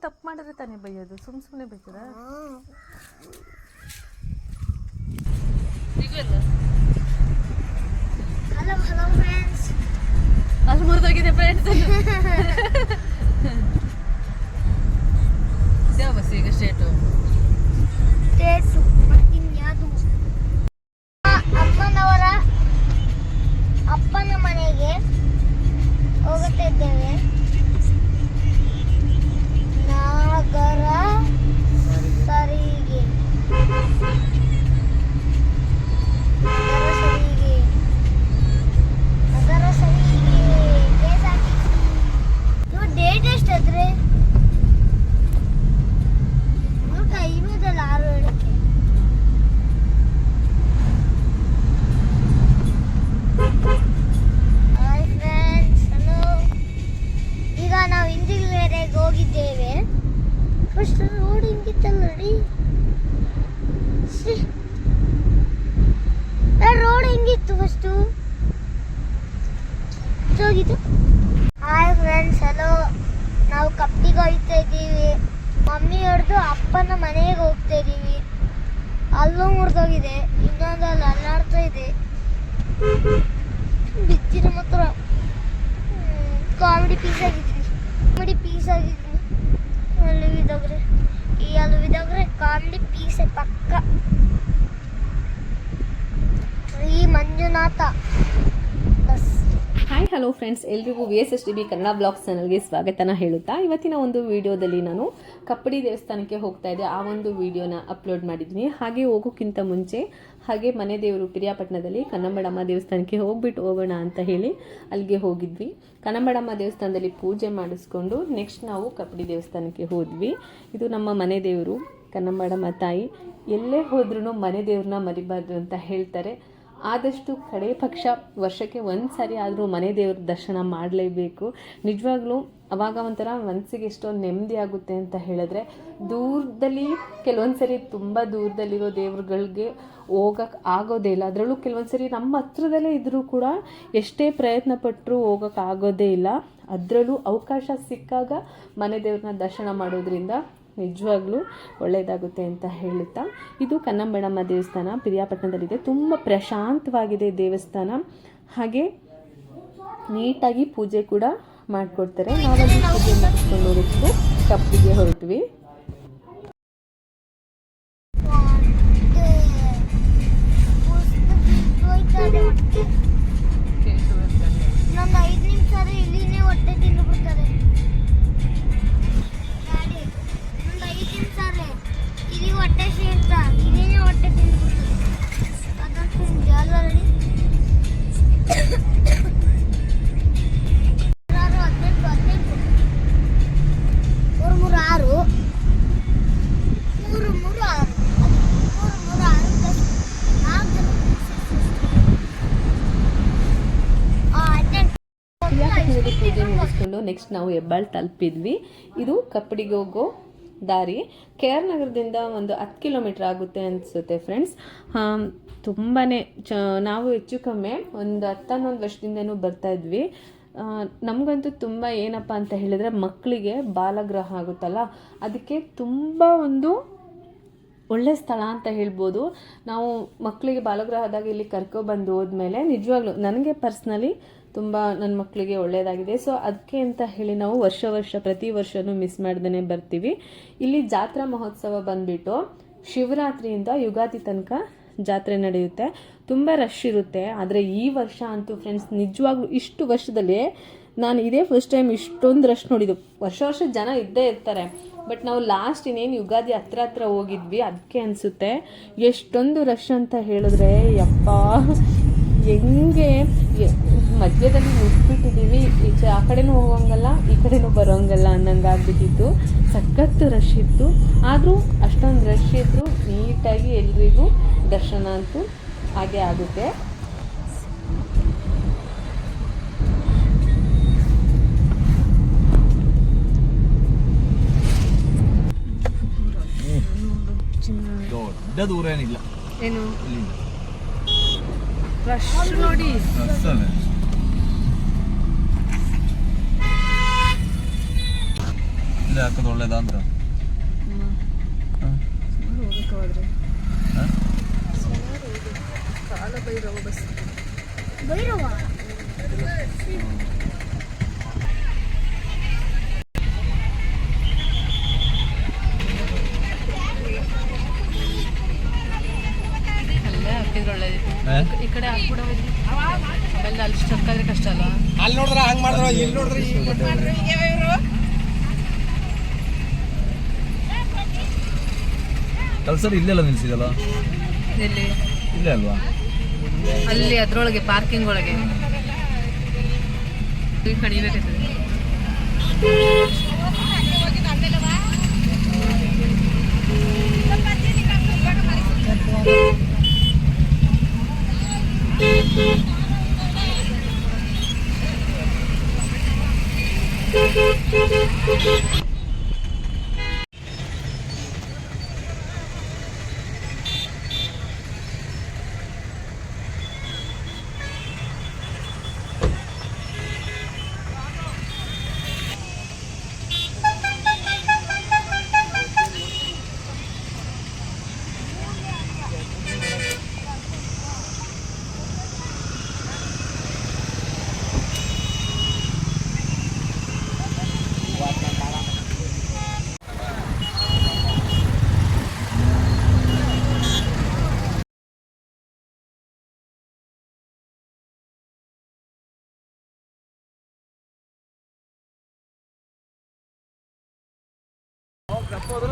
ತಪ್ಪು ಮಾಡಿದ್ರೆ ತಾನೇ ಬೈಯೋದು, ಸುಮ್ಮನೆ ಬೈತದ? ಹಲೋ ಹಲೋ ಫ್ರೆಂಡ್ಸ್, ಅಲ್ಲಿ ಮುರಿದೋಗಿದೆ ಫ್ರೆಂಡ್ಸ್. ಯಾವ ಬಸ್ ಈಗ ಸ್ಟೇಟು ಯಾವುದು ಅಪ್ಪನ ಮನೆಗೆ ಹೋಗುತ್ತಿದ್ದೇವೆ. ನಾಗರ ಸರಿಗೆ ನೀವು ಡೇಟ್ ಎಷ್ಟಾದ್ರೆ ಟೈಮ್ ಇದಲ್ಲ 6:07. Hi friends, hello. ಈಗ ನಾವು ಇಂಜಿನಿಯರಿಗೆ ಹೋಗಿದ್ದೇವೆ. ಫಸ್ಟ್ ರೋಡ್ ಹಿಂಗಿತ್ತಲ್ಲ ನೋಡಿ, ರೋಡ್ ಹೆಂಗಿತ್ತು ಫಸ್ಟು ಹೋಗಿದ್ದು. Hi friends, hello. ನಾವು ಕಪ್ಪಿಗೆ ಹೋಗ್ತಾ ಇದ್ದೀವಿ. ಮಮ್ಮಿ ಹೊಡೆದು ಅಪ್ಪನ ಮನೆಗೆ ಹೋಗ್ತಾ ಇದ್ದೀವಿ. ಅಲ್ಲೂ ಮುರಿದೋಗಿದೆ, ಇನ್ನೊಂದಲ್ಲಿ ಅಲ್ಲಾಡ್ತಾ ಇದೆ. ಬಿದ್ದಿನ ಮಾತ್ರ ಕಾಮಿಡಿ ಪೀಸ್ ಆಗಿದ್ದೀನಿ. ಅಲ್ಲಿ ಬಿದ್ದೋಗ್ರೆ ಕಾಮಿಡಿ ಪೀಸ್ ಪಕ್ಕ. ಈ ಮಂಜುನಾಥ. ಹಾಯ್ ಹಲೋ ಫ್ರೆಂಡ್ಸ್, ಎಲ್ರಿಗೂ VSSDB ಕನ್ನಡ ಬ್ಲಾಗ್ಸ್ ಚಾನಲ್ಗೆ ಸ್ವಾಗತನ ಹೇಳುತ್ತಾ, ಇವತ್ತಿನ ಒಂದು ವಿಡಿಯೋದಲ್ಲಿ ನಾನು ಕಪ್ಪಡಿ ದೇವಸ್ಥಾನಕ್ಕೆ ಹೋಗ್ತಾ ಇದ್ದೆ. ಆ ಒಂದು ವಿಡಿಯೋನ ಅಪ್ಲೋಡ್ ಮಾಡಿದ್ದೀನಿ. ಹಾಗೆ ಹೋಗೋಕ್ಕಿಂತ ಮುಂಚೆ ಹಾಗೆ ಮನೆ ದೇವರು ಪಿರಿಯಾಪಟ್ಟಣದಲ್ಲಿ ಕನ್ನಂಬಾಡಮ್ಮ ದೇವಸ್ಥಾನಕ್ಕೆ ಹೋಗೋಣ ಅಂತ ಹೇಳಿ ಅಲ್ಲಿಗೆ ಹೋಗಿದ್ವಿ. ಕನ್ನಂಬಾಡಮ್ಮ ದೇವಸ್ಥಾನದಲ್ಲಿ ಪೂಜೆ ಮಾಡಿಸ್ಕೊಂಡು ನೆಕ್ಸ್ಟ್ ನಾವು ಕಪ್ಪಡಿ ದೇವಸ್ಥಾನಕ್ಕೆ ಹೋದ್ವಿ. ಇದು ನಮ್ಮ ಮನೆ ದೇವರು ಕನ್ನಂಬಾಡಮ್ಮ ತಾಯಿ. ಎಲ್ಲೇ ಹೋದ್ರೂ ಮನೆ ದೇವ್ರನ್ನ ಮರಿಬಾರ್ದು ಅಂತ ಹೇಳ್ತಾರೆ. ಆದಷ್ಟು ಕಡೆ ಪಕ್ಷ ವರ್ಷಕ್ಕೆ ಒಂದು ಸಾರಿ ಆದರೂ ಮನೆ ದೇವ್ರ ದರ್ಶನ ಮಾಡಲೇಬೇಕು. ನಿಜವಾಗ್ಲೂ ಅವಾಗ ಒಂಥರ ಮನಸ್ಸಿಗೆ ಎಷ್ಟೋ ನೆಮ್ಮದಿ ಆಗುತ್ತೆ ಅಂತ ಹೇಳಿದ್ರೆ, ದೂರದಲ್ಲಿ ಕೆಲವೊಂದು ಸರಿ ತುಂಬ ದೂರದಲ್ಲಿರೋ ದೇವ್ರುಗಳಿಗೆ ಹೋಗೋಕ್ಕೆ ಆಗೋದೇ ಇಲ್ಲ. ಅದರಲ್ಲೂ ಕೆಲವೊಂದು ಸರಿ ನಮ್ಮ ಹತ್ರದಲ್ಲೇ ಇದ್ದರೂ ಕೂಡ ಎಷ್ಟೇ ಪ್ರಯತ್ನ ಪಟ್ಟರೂ ಹೋಗೋಕ್ಕೆ ಆಗೋದೇ ಇಲ್ಲ. ಅದರಲ್ಲೂ ಅವಕಾಶ ಸಿಕ್ಕಾಗ ಮನೆ ದೇವ್ರನ್ನ ದರ್ಶನ ಮಾಡೋದ್ರಿಂದ ನಿಜವಾಗ್ಲೂ ಒಳ್ಳೆಯದಾಗುತ್ತೆ ಅಂತ ಹೇಳುತ್ತಾ, ಇದು ಕನ್ನಂಬಾಡಮ್ಮ ದೇವಸ್ಥಾನ ಪಿರಿಯಾಪಟ್ಟಣದಲ್ಲಿದೆ. ತುಂಬ ಪ್ರಶಾಂತವಾಗಿದೆ ದೇವಸ್ಥಾನ. ಹಾಗೆ ನೀಟಾಗಿ ಪೂಜೆ ಕೂಡ ಮಾಡಿಕೊಡ್ತಾರೆ. ನಾವಲ್ಲಿ ಪೂಜೆ ಮಾಡಿಸ್ಕೊಂಡು ಹೋಗೋದಕ್ಕೂ ಕಪ್ಪಿಗೆ ಹೊರಟ್ವಿ. ನಮ್ದು 5 ನಿಮಿಷ ಇಲ್ಲಿನೇ ಹೊಟ್ಟೆ ತಿಂದು ಬಿಡ್ತಾರೆ. ಇಲ್ಲಿ ಹೊಟ್ಟೆ ಸೇರ್ತ ಇದೇನೇ ಹೊಟ್ಟೆ ತಿಂದ್ಬಿಡ್ತಾರೆ. ಅದಕ್ಕೆ ಜಾಲರಿ 18 ಪೂಜೆ ಮುಗಿಸ್ಕೊಂಡು ನೆಕ್ಸ್ಟ್ ನಾವು ಹೆಬ್ಬಾಳ್ ತಲುಪಿದ್ವಿ. ಇದು ಕಪ್ಪಡಿಗೆ ಹೋಗೋ ದಾರಿ. KR ನಗರದಿಂದ ಒಂದು 10 ಕಿಲೋಮೀಟರ್ ಆಗುತ್ತೆ ಅನಿಸುತ್ತೆ ಫ್ರೆಂಡ್ಸ್. ತುಂಬಾ ನಾವು ಹೆಚ್ಚು ಕಮ್ಮಿ ಒಂದು 10-11 ವರ್ಷದಿಂದನೂ ಬರ್ತಾ ಇದ್ವಿ. ನಮಗಂತೂ ತುಂಬ ಏನಪ್ಪ ಅಂತ ಹೇಳಿದರೆ, ಮಕ್ಕಳಿಗೆ ಬಾಲಗ್ರಹ ಆಗುತ್ತಲ್ಲ, ಅದಕ್ಕೆ ತುಂಬ ಒಂದು ಒಳ್ಳೆ ಸ್ಥಳ ಅಂತ ಹೇಳ್ಬೋದು. ನಾವು ಮಕ್ಕಳಿಗೆ ಬಾಲಗ್ರಹ ಆದಾಗ ಇಲ್ಲಿ ಕರ್ಕೊಬಂದು ಹೋದ್ಮೇಲೆ ನಿಜವಾಗ್ಲೂ ನನಗೆ ಪರ್ಸ್ನಲಿ ತುಂಬ ನನ್ನ ಮಕ್ಕಳಿಗೆ ಒಳ್ಳೆಯದಾಗಿದೆ. ಸೊ ಅದಕ್ಕೆ ಅಂತ ಹೇಳಿ ನಾವು ಪ್ರತಿ ವರ್ಷವೂ ಮಿಸ್ ಮಾಡ್ದೇ ಬರ್ತೀವಿ. ಇಲ್ಲಿ ಜಾತ್ರಾ ಮಹೋತ್ಸವ ಬಂದುಬಿಟ್ಟು ಶಿವರಾತ್ರಿಯಿಂದ ಯುಗಾದಿ ತನಕ ಜಾತ್ರೆ ನಡೆಯುತ್ತೆ. ತುಂಬ ರಶ್ ಇರುತ್ತೆ. ಆದರೆ ಈ ವರ್ಷ ಅಂತೂ ಫ್ರೆಂಡ್ಸ್ ನಿಜವಾಗ್ಲೂ ಇಷ್ಟು ವರ್ಷದಲ್ಲಿ ನಾನು ಇದೇ ಫಸ್ಟ್ ಟೈಮ್ ಇಷ್ಟೊಂದು ರಶ್ ನೋಡಿದ್ದು. ವರ್ಷ ಜನ ಇದ್ದೇ ಇರ್ತಾರೆ, ಬಟ್ ನಾವು ಲಾಸ್ಟ್ ಇನ್ನೇನು ಯುಗಾದಿ ಹತ್ರ ಹೋಗಿದ್ವಿ, ಅದಕ್ಕೆ ಅನಿಸುತ್ತೆ ಎಷ್ಟೊಂದು ರಶ್ ಅಂತ ಹೇಳಿದ್ರೆ ಯಪ್ಪ, ಹೆಂಗೆ ಮಧ್ಯದಲ್ಲಿ ನುಗ್ಬಿಟ್ಟಿದ್ದೀವಿ. ಆ ಕಡೆನೂ ಹೋಗೋಂಗಲ್ಲ, ಈ ಕಡೆನೂ ಬರೋಂಗಲ್ಲ ಅನ್ನಂಗೆ ಆಗ್ಬಿಟ್ಟಿತ್ತು. ಸಖತ್ತು ರಶ್ ಇತ್ತು. ಆದರೂ ಅಷ್ಟೊಂದು ರಶ್ ಇದ್ದರೂ ನೀಟಾಗಿ ಎಲ್ರಿಗೂ ದರ್ಶನ ಅಂತೂ ಹಾಗೆ ಆಗುತ್ತೆ. ದೊಡ್ಡ ದೂರ ಏನಿಲ್ಲ, ಏನು ರಶ್ ನೋಡಿ. ಇಲ್ಲಿ ಹಾಕೋದು ಒಳ್ಳೇದಾ ಅಂತ. ಭೈರವ ಅಲ್ಲೇ ಹಾಕಿದ್ರೆ ಒಳ್ಳೇದಿತ್ತು. ಈ ಕಡೆ ಹಾಕ್ಬಿಡೋ ಆಮೇಲೆ ಅಲ್ಲಿ ಸ್ಟಕ್ ಆದ್ರೆ ಕಷ್ಟ ಅಲ್ಲ. ಅಲ್ಲಿ ನೋಡಿದ್ರೆ ಹಂಗೆ ಮಾಡಿದ್ರು, ಇಲ್ಲಿ ನೋಡಿದ್ರೆ ಸರ್ ಇಲ್ಲೆಲ್ಲ ನಿಲ್ಸಿದಲ್ಲ, ಎಲ್ಲಿ ಇಲ್ಲೇ ಅಲ್ವಾ? ಅಲ್ಲಿ ಅದ್ರೊಳಗೆ ಪಾರ್ಕಿಂಗ್ ಒಳಗೆ ಕಡಿಬೇಕಾಗ್ತದೆ.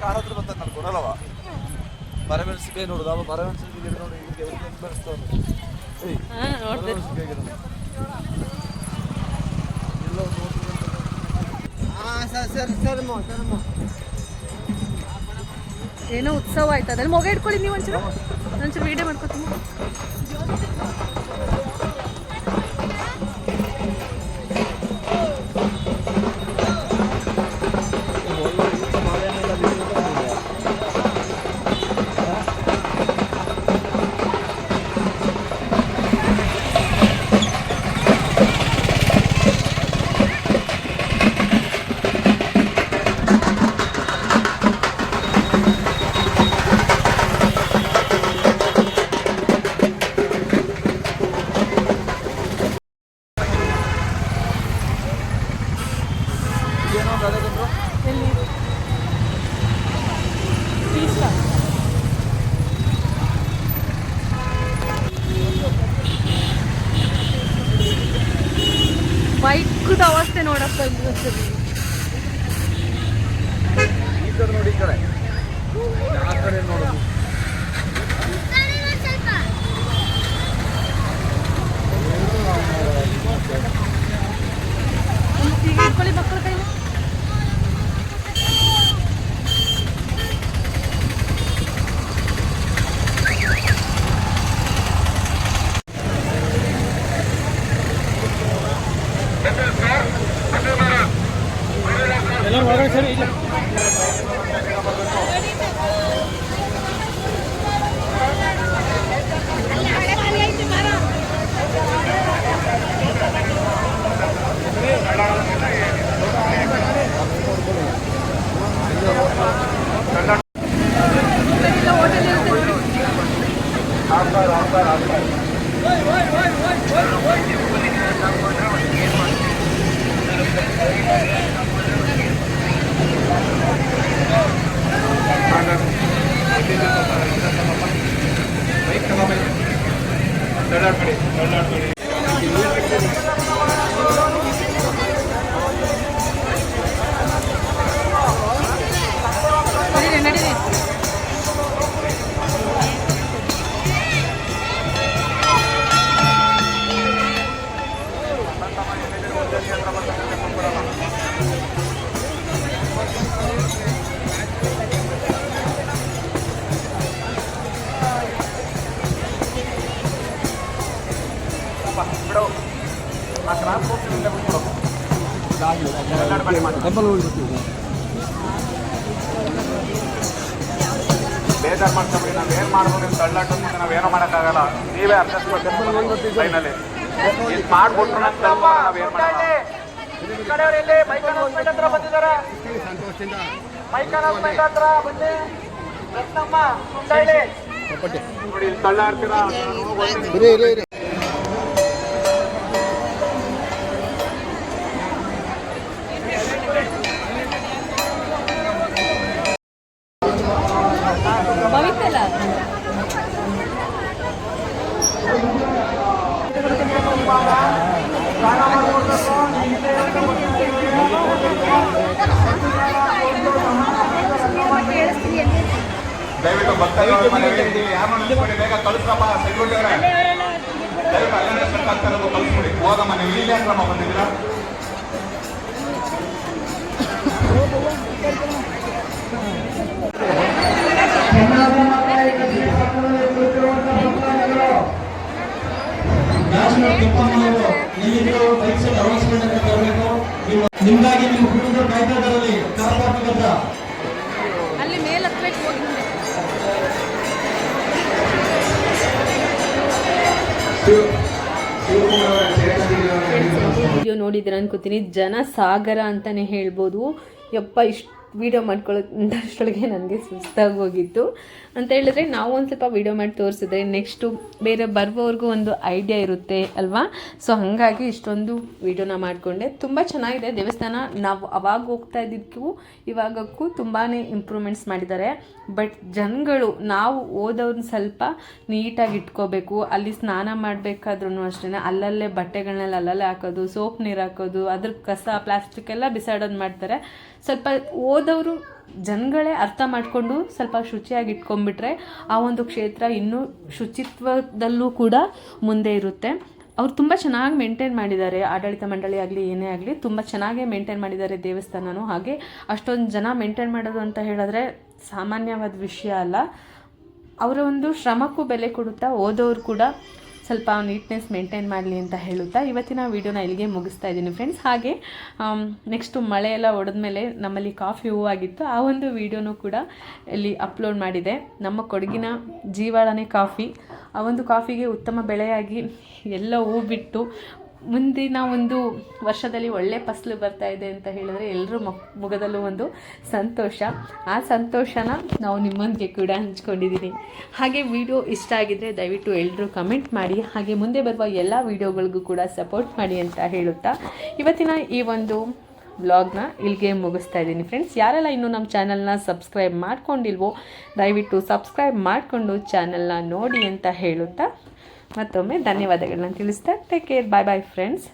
ಕಾರ್ ಹತ್ರ ಬರ್ತಾನೆ ನಾನು ಕೊಡಲ್ಲವ. ಮರಮೆಣಸಿಗೆ ನೋಡುದು ಅವ ಮರಮೆಣಸಿಗೆ ಗಿಡ ನೋಡಿ ಬೆಳೆಸ್ತಾವ. ಏನೋ ಉತ್ಸವ ಆಯ್ತು, ಅದ್ರಲ್ಲಿ ಮೊಗ ಇಟ್ಕೊಳ್ಳಿ ನೀವು ಒಂಚೂರು ವಿಡಿಯೋ ಮಾಡ್ಕೊತೀನಿ. ಬೈಕ್ದ ಅವಸ್ಥೆ ನೋಡಪ್ಪ ಇಲ್ಲಿ ಒಂದ್ಸರಿ. ಈ ಕಡೆ ನೋಡಿ, ಈ ಕಡೆ ಆ ಕಡೆ ನೋಡೋದು. ಈಗ ಇಟ್ಕೊಳ್ಳಿ ಮಕ್ಕಳ ಕೈ. ಎಲ್ಲರೂ ಒಳಗಡೆ ಸರಿ ಇಲ್ಲ. ಬೇಜಾರು ಮಾಡ್ಕೊಂಡ್ರಿ, ನಾವೇನು ಮಾಡ್ಬೋದು ಅಂತ ತಳ್ಳಾಟ ಮುಂದೆ ನಾವೇನೋ ಮಾಡೋಕ್ಕಾಗಲ್ಲ. ನೀವೇ ಅಡ್ಜಸ್ಟ್ ಮಾಡ್ಕೊಂಡು ಫೈನಲಿ ಇದು ಮಾಡ್ಬಿಟ್ರು ನಾವೇನು ಮಾಡೋಣ. ಕಡೆಯವರಲ್ಲಿ ಮೈಕ್ ಅನೌನ್ಸ್ಮೆಂಟ್ ಹತ್ರ ಬಂದಿದ್ದಾರೆ. ಮೈಕ್ ಅನೌನ್ಸ್ಮೆಂಟ್ ಹತ್ರ ಬನ್ನಿ. ರತ್ನಮ್ಮ ಮುಂಡಳ್ಳಿ. ನೋಡಿ ತಳ್ಳಾಡ್ತೀರಾ ಭವಿತಲ್ಲ ದಯವಿಟ್ಟು ಭಕ್ತಾದಿಗಳು ಮನೆಯಲ್ಲಿ ಯಾರನ್ನೂ ನಿಲ್ಸ್ಕೊಡಿ, ಬೇಗ ಕಳಿಸ್ರಪ್ಪ ಸೆಕ್ಯೂರಿಟಿ ಅವರೇ. ದಯವಿಟ್ಟು ಅಲ್ಲೇ ಸ್ಟಕ್ ಆಗ್ತಾ ಇರೋದು ಕಳಿಸ್ಬಿಡಿ. ಹೋಗಮ್ಮ, ನೀವು ಇಲ್ಲಿ ಕ್ರಮ ಬಂದಿದ್ದೀರಾ? ನಿಮ್ಗಾಗಿ ನಿಮ್ಮ ಕುಟುಂಬ ಕಾಯ್ತಾ ಇದ್ದಾರಲ್ಲಿ ಕಾರ್ಪಾಟದ ಅಲ್ಲಿ ಮೇಲೆ ಹತ್ಬೇಕು ಹೋಗಿ ವಿಡಿಯೋ ನೋಡಿದ್ರೆ ಅನ್ಕೋತೀನಿ ಜನ ಸಾಗರ ಅಂತಾನೆ ಹೇಳ್ಬೋದು. ಯಪ್ಪ ಇಷ್ಟು ವೀಡಿಯೋ ಮಾಡ್ಕೊಳ್ಳೋಷ್ಟೊಳಗೆ ನನಗೆ ಸುಸ್ತಾಗಿ ಹೋಗಿತ್ತು ಅಂತ ಹೇಳಿದ್ರೆ ನಾವು ಒಂದು ಸ್ವಲ್ಪ ವೀಡಿಯೋ ಮಾಡಿ ತೋರಿಸಿದ್ರೆ ನೆಕ್ಸ್ಟು ಬೇರೆ ಬರುವವ್ರಿಗೂ ಒಂದು ಐಡಿಯಾ ಇರುತ್ತೆ ಅಲ್ವಾ. ಸೊ ಹಾಗಾಗಿ ಇಷ್ಟೊಂದು ವೀಡಿಯೋನ ಮಾಡಿಕೊಂಡೆ. ತುಂಬ ಚೆನ್ನಾಗಿದೆ ದೇವಸ್ಥಾನ. ನಾವು ಅವಾಗ ಹೋಗ್ತಾ ಇದ್ದಕ್ಕೂ ಇವಾಗಕ್ಕೂ ತುಂಬಾ ಇಂಪ್ರೂವ್ಮೆಂಟ್ಸ್ ಮಾಡಿದ್ದಾರೆ. ಬಟ್ ಜನಗಳು ನಾವು ಓದೋರ್ನ ಸ್ವಲ್ಪ ನೀಟಾಗಿ ಇಟ್ಕೋಬೇಕು. ಅಲ್ಲಿ ಸ್ನಾನ ಮಾಡಬೇಕಾದ್ರೂ ಅಷ್ಟೇ ಅಲ್ಲಲ್ಲೇ ಬಟ್ಟೆಗಳನ್ನೆಲ್ಲ ಅಲ್ಲಲ್ಲೇ ಹಾಕೋದು, ಸೋಪ್ ನೀರು ಹಾಕೋದು, ಅದ್ರ ಕಸ ಪ್ಲಾಸ್ಟಿಕ್ ಎಲ್ಲ ಬಿಸಾಡೋದು ಮಾಡ್ತಾರೆ. ಸ್ವಲ್ಪ ಓದೋರು ಜನಗಳೇ ಅರ್ಥ ಮಾಡಿಕೊಂಡು ಸ್ವಲ್ಪ ಶುಚಿಯಾಗಿ ಇಟ್ಕೊಂಡ್ಬಿಟ್ರೆ ಆ ಒಂದು ಕ್ಷೇತ್ರ ಇನ್ನೂ ಶುಚಿತ್ವದಲ್ಲೂ ಕೂಡ ಮುಂದೆ ಇರುತ್ತೆ. ಅವ್ರು ತುಂಬ ಚೆನ್ನಾಗಿ ಮೇಂಟೈನ್ ಮಾಡಿದ್ದಾರೆ. ಆಡಳಿತ ಮಂಡಳಿ ಆಗಲಿ ಏನೇ ಆಗಲಿ ತುಂಬ ಚೆನ್ನಾಗೇ ಮೇಂಟೈನ್ ಮಾಡಿದ್ದಾರೆ ದೇವಸ್ಥಾನನೂ. ಹಾಗೆ ಅಷ್ಟೊಂದು ಜನ ಮೇಂಟೈನ್ ಮಾಡೋದು ಅಂತ ಹೇಳಿದ್ರೆ ಸಾಮಾನ್ಯವಾದ ವಿಷಯ ಅಲ್ಲ. ಅವರ ಒಂದು ಶ್ರಮಕ್ಕೂ ಬೆಲೆ ಕೊಡುತ್ತಾ ಓದೋರು ಕೂಡ ಸ್ವಲ್ಪ ನೀಟ್ನೆಸ್ ಮೇಂಟೈನ್ ಮಾಡಲಿ ಅಂತ ಹೇಳುತ್ತಾ ಇವತ್ತಿನ ವೀಡಿಯೋನ ಇಲ್ಲಿಗೆ ಮುಗಿಸ್ತಾ ಇದ್ದೀನಿ ಫ್ರೆಂಡ್ಸ್. ಹಾಗೆ ನೆಕ್ಸ್ಟು ಮಳೆ ಎಲ್ಲ ಹೊಡೆದ್ಮೇಲೆ ನಮ್ಮಲ್ಲಿ ಕಾಫಿ ಹೂವಾಗಿತ್ತು. ಆ ಒಂದು ವೀಡಿಯೋನೂ ಕೂಡ ಇಲ್ಲಿ ಅಪ್ಲೋಡ್ ಮಾಡಿದೆ. ನಮ್ಮ ಕೊಡಗಿನ ಜೀವಾಳನೇ ಕಾಫಿ. ಆ ಒಂದು ಕಾಫಿಗೆ ಉತ್ತಮ ಬೆಳೆಯಾಗಿ ಎಲ್ಲ ಹೂ ಬಿಟ್ಟು ಮುಂದಿನ ಒಂದು ವರ್ಷದಲ್ಲಿ ಒಳ್ಳೆ ಫಸಲು ಬರ್ತಾ ಇದೆ ಅಂತ ಹೇಳಿದ್ರೆ ಎಲ್ಲರೂ ಮುಖದಲ್ಲೂ ಒಂದು ಸಂತೋಷ. ಆ ಸಂತೋಷನ ನಾವು ನಿಮ್ಮೊಂದಿಗೆ ಕೂಡ ಹಂಚ್ಕೊಂಡಿದ್ದೀನಿ. ಹಾಗೆ ವಿಡಿಯೋ ಇಷ್ಟ ಆಗಿದ್ದರೆ ದಯವಿಟ್ಟು ಎಲ್ಲರೂ ಕಮೆಂಟ್ ಮಾಡಿ. ಹಾಗೆ ಮುಂದೆ ಬರುವ ಎಲ್ಲ ವೀಡಿಯೋಗಳಿಗೂ ಕೂಡ ಸಪೋರ್ಟ್ ಮಾಡಿ ಅಂತ ಹೇಳುತ್ತಾ ಇವತ್ತಿನ ಈ ಒಂದು ವ್ಲಾಗ್ನ ಇಲ್ಲಿಗೆ ಮುಗಿಸ್ತಾ ಇದ್ದೀನಿ ಫ್ರೆಂಡ್ಸ್. ಯಾರೆಲ್ಲ ಇನ್ನೂ ನಮ್ಮ ಚಾನಲ್ನ ಸಬ್ಸ್ಕ್ರೈಬ್ ಮಾಡ್ಕೊಂಡಿಲ್ವೋ ದಯವಿಟ್ಟು ಸಬ್ಸ್ಕ್ರೈಬ್ ಮಾಡಿಕೊಂಡು ಚಾನಲ್ನ ನೋಡಿ ಅಂತ ಹೇಳುತ್ತಾ ಮತ್ತೊಮ್ಮೆ ಧನ್ಯವಾದಗಳನ್ನ ತಿಳಿಸ್ತಾ ಟೇಕ್ ಕೇರ್. ಬಾಯ್ ಬಾಯ್ ಫ್ರೆಂಡ್ಸ್.